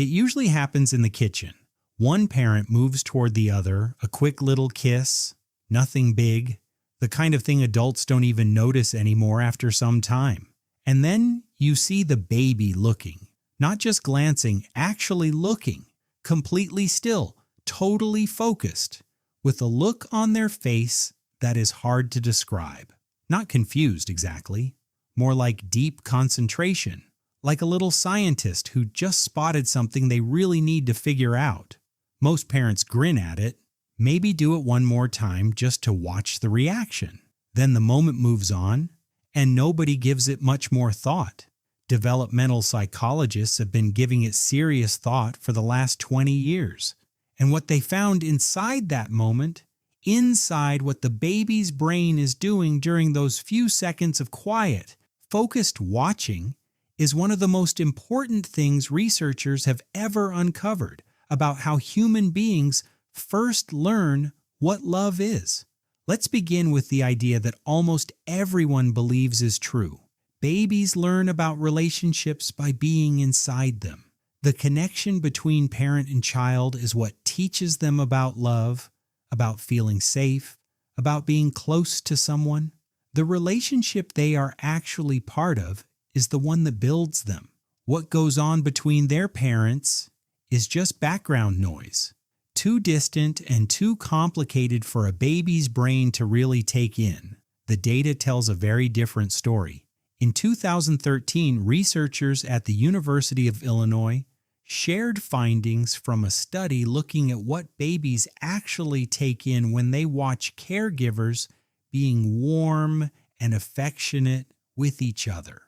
It usually happens in the kitchen. One parent moves toward the other, a quick little kiss, nothing big, the kind of thing adults don't even notice anymore after some time. And then you see the baby looking, not just glancing, actually looking, completely still, totally focused, with a look on their face that is hard to describe. Not confused exactly, more like deep concentration, like a little scientist who just spotted something they really need to figure out. Most parents grin at it, maybe do it one more time just to watch the reaction. Then the moment moves on, and nobody gives it much more thought. Developmental psychologists have been giving it serious thought for the last 20 years. And what they found inside that moment, inside what the baby's brain is doing during those few seconds of quiet, focused watching, is one of the most important things researchers have ever uncovered about how human beings first learn what love is. Let's begin with the idea that almost everyone believes is true. Babies learn about relationships by being inside them. The connection between parent and child is what teaches them about love, about feeling safe, about being close to someone. The relationship they are actually part of is the one that builds them. What goes on between their parents is just background noise, too distant and too complicated for a baby's brain to really take in. The data tells a very different story. In 2013, researchers at the University of Illinois shared findings from a study looking at what babies actually take in when they watch caregivers being warm and affectionate with each other.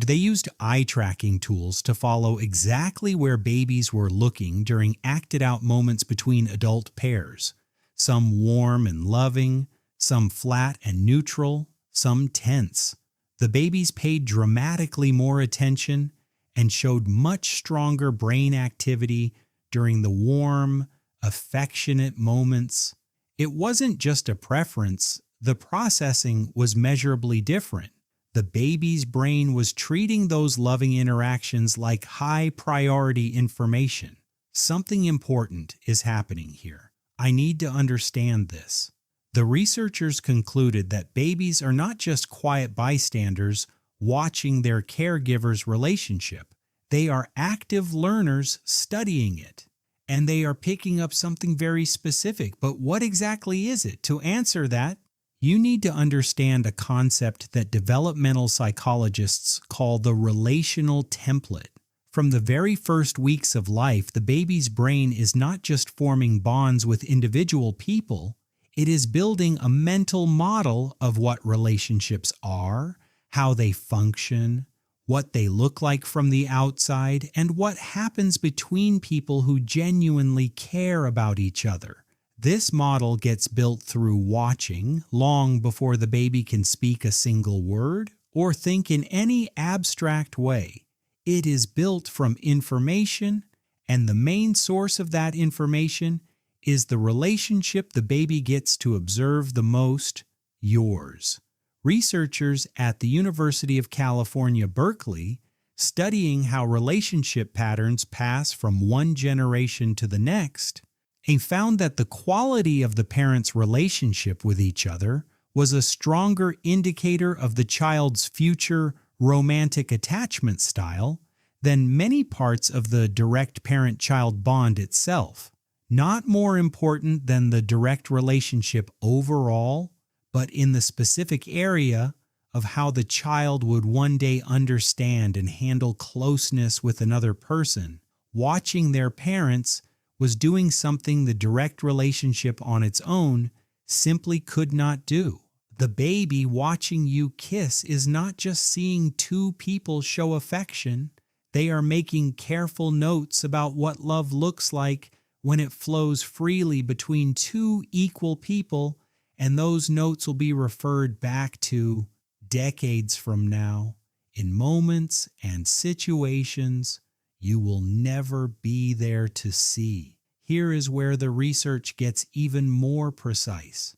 They used eye tracking tools to follow exactly where babies were looking during acted-out moments between adult pairs, some warm and loving, some flat and neutral, some tense. The babies paid dramatically more attention and showed much stronger brain activity during the warm, affectionate moments. It wasn't just a preference, the processing was measurably different. The baby's brain was treating those loving interactions like high-priority information. Something important is happening here. I need to understand this. The researchers concluded that babies are not just quiet bystanders watching their caregiver's relationship. They are active learners studying it. And they are picking up something very specific. But what exactly is it? To answer that, you need to understand a concept that developmental psychologists call the relational template. From the very first weeks of life, the baby's brain is not just forming bonds with individual people, it is building a mental model of what relationships are, how they function, what they look like from the outside, and what happens between people who genuinely care about each other. This model gets built through watching long before the baby can speak a single word or think in any abstract way. It is built from information, and the main source of that information is the relationship the baby gets to observe the most, yours. Researchers at the University of California, Berkeley, studying how relationship patterns pass from one generation to the next, they found that the quality of the parents' relationship with each other was a stronger indicator of the child's future romantic attachment style than many parts of the direct parent-child bond itself. Not more important than the direct relationship overall, but in the specific area of how the child would one day understand and handle closeness with another person. Watching their parents was doing something the direct relationship on its own simply could not do. The baby watching you kiss is not just seeing two people show affection. They are making careful notes about what love looks like when it flows freely between two equal people, and those notes will be referred back to decades from now in moments and situations you will never be there to see. Here is where the research gets even more precise.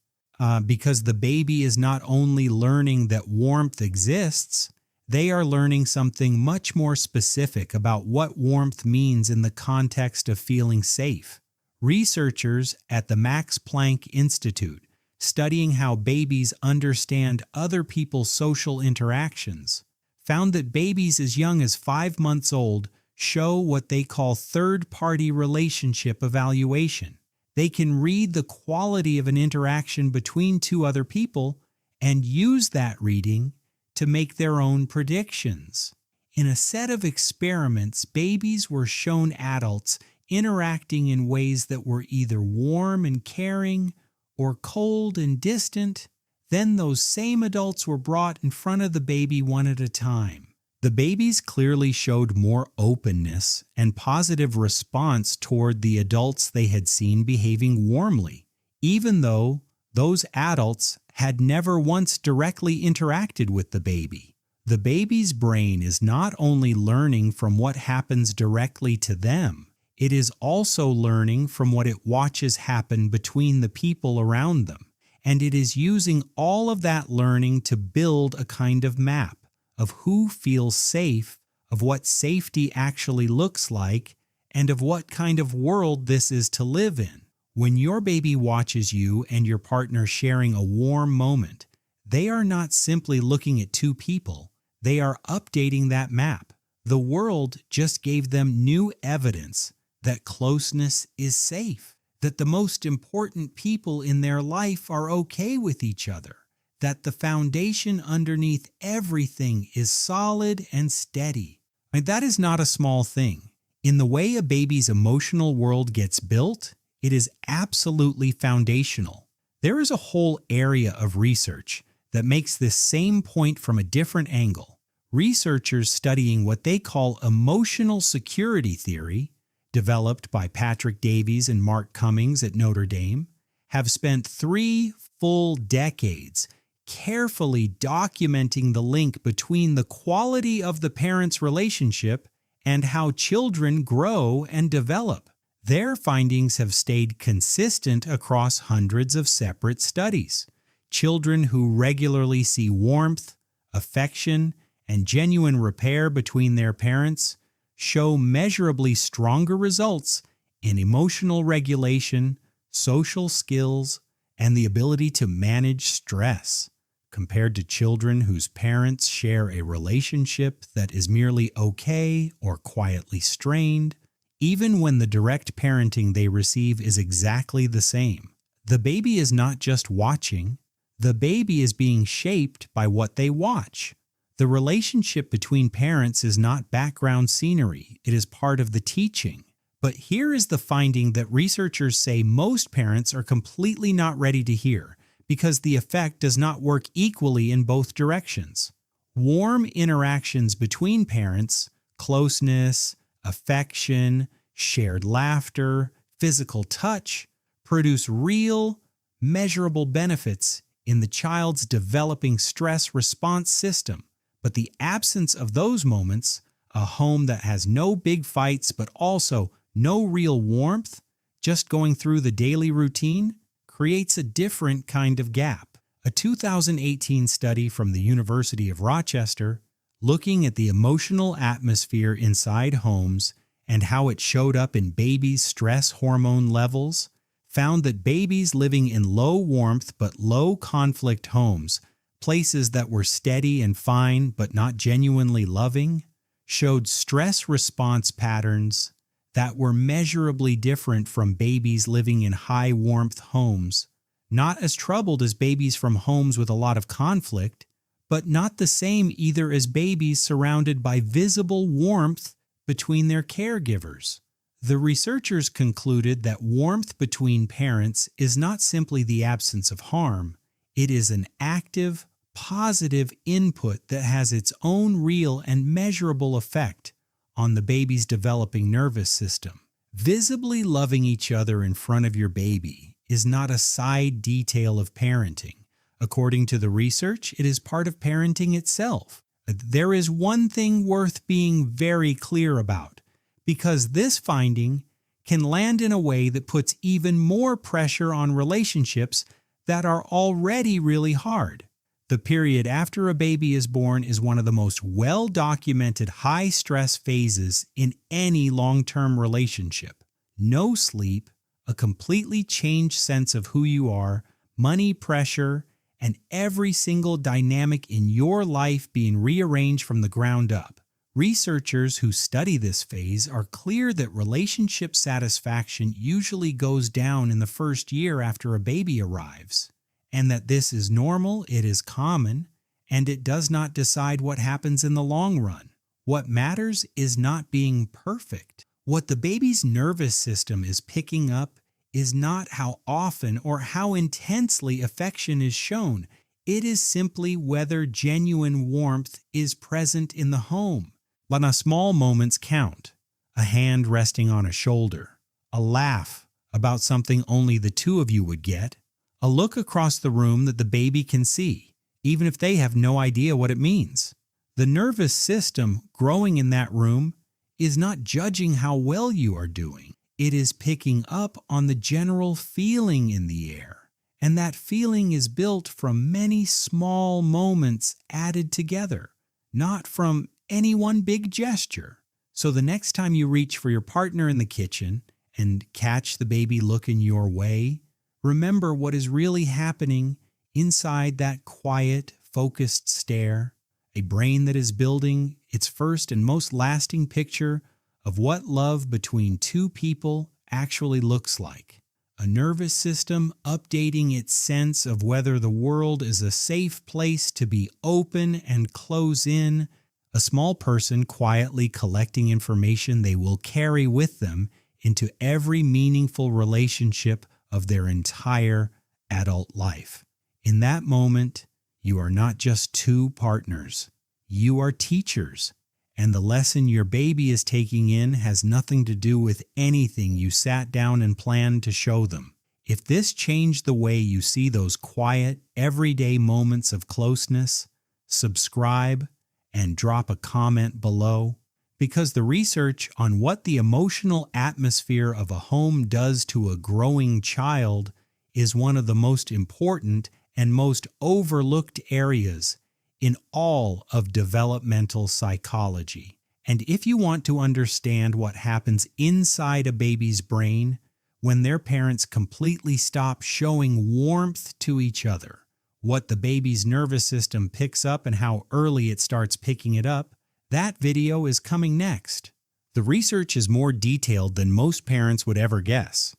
Because the baby is not only learning that warmth exists, They are learning something much more specific about what warmth means in the context of feeling safe. Researchers at the Max Planck Institute, studying how babies understand other people's social interactions, found that babies as young as 5 months old show what they call third-party relationship evaluation. They can read the quality of an interaction between two other people and use that reading to make their own predictions. In a set of experiments, babies were shown adults interacting in ways that were either warm and caring or cold and distant. Then those same adults were brought in front of the baby one at a time. The babies clearly showed more openness and positive response toward the adults they had seen behaving warmly, even though those adults had never once directly interacted with the baby. The baby's brain is not only learning from what happens directly to them, it is also learning from what it watches happen between the people around them. And it is using all of that learning to build a kind of map of who feels safe, of what safety actually looks like, and of what kind of world this is to live in. When your baby watches you and your partner sharing a warm moment, they are not simply looking at two people, they are updating that map. The world just gave them new evidence that closeness is safe, that the most important people in their life are okay with each other, that the foundation underneath everything is solid and steady. And that is not a small thing. In the way a baby's emotional world gets built, it is absolutely foundational. There is a whole area of research that makes this same point from a different angle. Researchers studying what they call emotional security theory, developed by Patrick Davies and Mark Cummings at Notre Dame, have spent 3 full decades carefully documenting the link between the quality of the parents' relationship and how children grow and develop. Their findings have stayed consistent across hundreds of separate studies. Children who regularly see warmth, affection, and genuine repair between their parents show measurably stronger results in emotional regulation, social skills, and the ability to manage stress, compared to children whose parents share a relationship that is merely okay or quietly strained, even when the direct parenting they receive is exactly the same. The baby is not just watching, the baby is being shaped by what they watch. The relationship between parents is not background scenery, it is part of the teaching. But here is the finding that researchers say most parents are completely not ready to hear, because the effect does not work equally in both directions. Warm interactions between parents, closeness, affection, shared laughter, physical touch, produce real, measurable benefits in the child's developing stress response system. But the absence of those moments, a home that has no big fights but also no real warmth, just going through the daily routine, creates a different kind of gap. A 2018 study from the University of Rochester, looking at the emotional atmosphere inside homes and how it showed up in babies' stress hormone levels, found that babies living in low warmth but low conflict homes, places that were steady and fine but not genuinely loving, showed stress response patterns that were measurably different from babies living in high warmth homes, not as troubled as babies from homes with a lot of conflict, but not the same either as babies surrounded by visible warmth between their caregivers. The researchers concluded that warmth between parents is not simply the absence of harm, it is an active, positive input that has its own real and measurable effect on the baby's developing nervous system. Visibly loving each other in front of your baby is not a side detail of parenting. According to the research, it is part of parenting itself. There is one thing worth being very clear about, because this finding can land in a way that puts even more pressure on relationships that are already really hard. The period after a baby is born is one of the most well-documented high-stress phases in any long-term relationship. No sleep, a completely changed sense of who you are, money pressure, and every single dynamic in your life being rearranged from the ground up. Researchers who study this phase are clear that relationship satisfaction usually goes down in the first year after a baby arrives, and that this is normal, it is common, and it does not decide what happens in the long run. What matters is not being perfect. What the baby's nervous system is picking up is not how often or how intensely affection is shown. It is simply whether genuine warmth is present in the home. Let the small moments count. A hand resting on a shoulder, a laugh about something only the two of you would get, a look across the room that the baby can see, even if they have no idea what it means. The nervous system growing in that room is not judging how well you are doing. It is picking up on the general feeling in the air. And that feeling is built from many small moments added together, not from any one big gesture. So the next time you reach for your partner in the kitchen and catch the baby looking your way, remember what is really happening inside that quiet, focused stare, a brain that is building its first and most lasting picture of what love between two people actually looks like. A nervous system updating its sense of whether the world is a safe place to be open and close in, a small person quietly collecting information they will carry with them into every meaningful relationship of their entire adult life. In that moment, you are not just two partners. You are teachers, and the lesson your baby is taking in has nothing to do with anything you sat down and planned to show them. If this changed the way you see those quiet, everyday moments of closeness, subscribe and drop a comment below, because the research on what the emotional atmosphere of a home does to a growing child is one of the most important and most overlooked areas in all of developmental psychology. And if you want to understand what happens inside a baby's brain when their parents completely stop showing warmth to each other, what the baby's nervous system picks up and how early it starts picking it up, that video is coming next. The research is more detailed than most parents would ever guess.